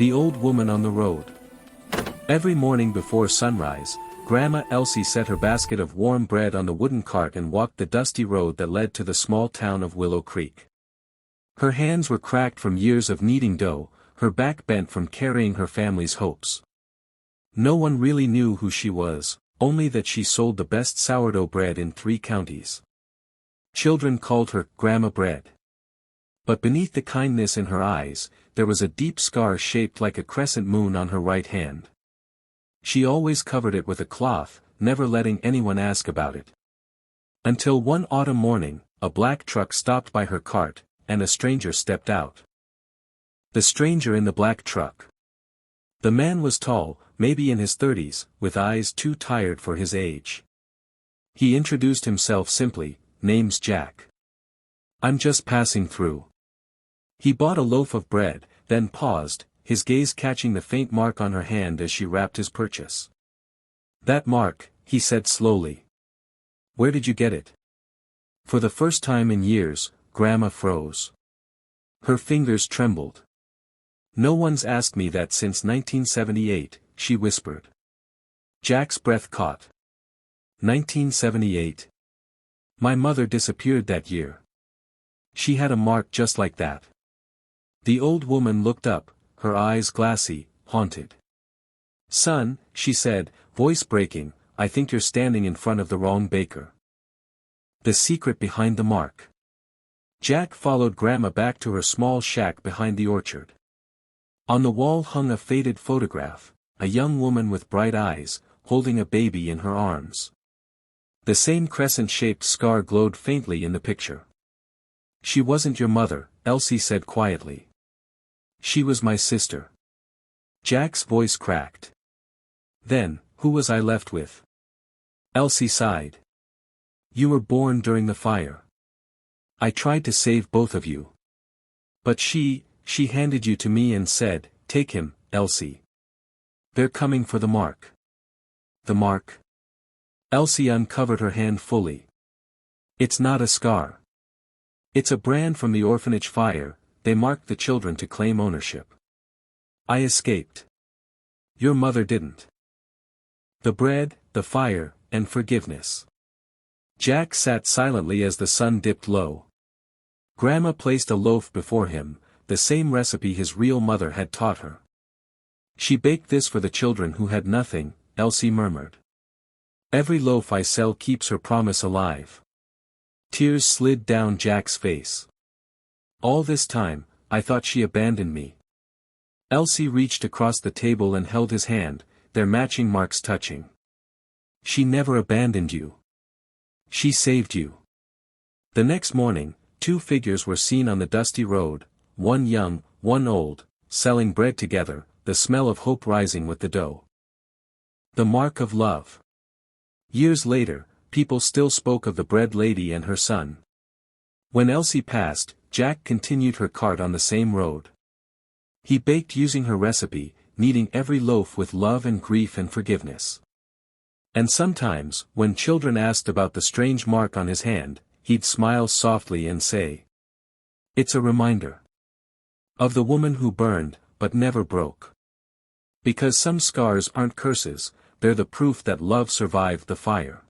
The old woman on the road. Every morning before sunrise, Grandma Elsie set her basket of warm bread on the wooden cart and walked the dusty road that led to the small town of Willow Creek. Her hands were cracked from years of kneading dough, her back bent from carrying her family's hopes. No one really knew who she was, only that she sold the best sourdough bread in 3 counties. Children called her Grandma Bread. But beneath the kindness in her eyes, there was a deep scar shaped like a crescent moon on her right hand. She always covered it with a cloth, never letting anyone ask about it. Until one autumn morning, a black truck stopped by her cart, and a stranger stepped out. The stranger in the black truck. The man was tall, maybe in his 30s, with eyes too tired for his age. He introduced himself simply, "Name's Jack. I'm just passing through." He bought a loaf of bread, then paused, his gaze catching the faint mark on her hand as she wrapped his purchase. "That mark," he said slowly. "Where did you get it?" For the first time in years, Grandma froze. Her fingers trembled. "No one's asked me that since 1978, she whispered. Jack's breath caught. 1978. My mother disappeared that year. She had a mark just like that. The old woman looked up, her eyes glassy, haunted. "Son," she said, voice breaking, "I think you're standing in front of the wrong baker." The secret behind the mark. Jack followed Grandma back to her small shack behind the orchard. On the wall hung a faded photograph, a young woman with bright eyes, holding a baby in her arms. The same crescent-shaped scar glowed faintly in the picture. "She wasn't your mother," Elsie said quietly. "She was my sister." Jack's voice cracked. "Then, who was I left with?" Elsie sighed. "You were born during the fire. I tried to save both of you. But she handed you to me and said, 'Take him, Elsie. They're coming for the mark.'" "The mark?" Elsie uncovered her hand fully. "It's not a scar. It's a brand from the orphanage fire. They marked the children to claim ownership. I escaped. Your mother didn't." The bread, the fire, and forgiveness. Jack sat silently as the sun dipped low. Grandma placed a loaf before him, the same recipe his real mother had taught her. "She baked this for the children who had nothing," Elsie murmured. "Every loaf I sell keeps her promise alive." Tears slid down Jack's face. "All this time, I thought she abandoned me." Elsie reached across the table and held his hand, their matching marks touching. "She never abandoned you. She saved you." The next morning, 2 figures were seen on the dusty road, one young, one old, selling bread together, the smell of hope rising with the dough. The mark of love. Years later, people still spoke of the bread lady and her son. When Elsie passed, Jack continued her cart on the same road. He baked using her recipe, kneading every loaf with love and grief and forgiveness. And sometimes, when children asked about the strange mark on his hand, he'd smile softly and say, "It's a reminder of the woman who burned, but never broke." Because some scars aren't curses, they're the proof that love survived the fire.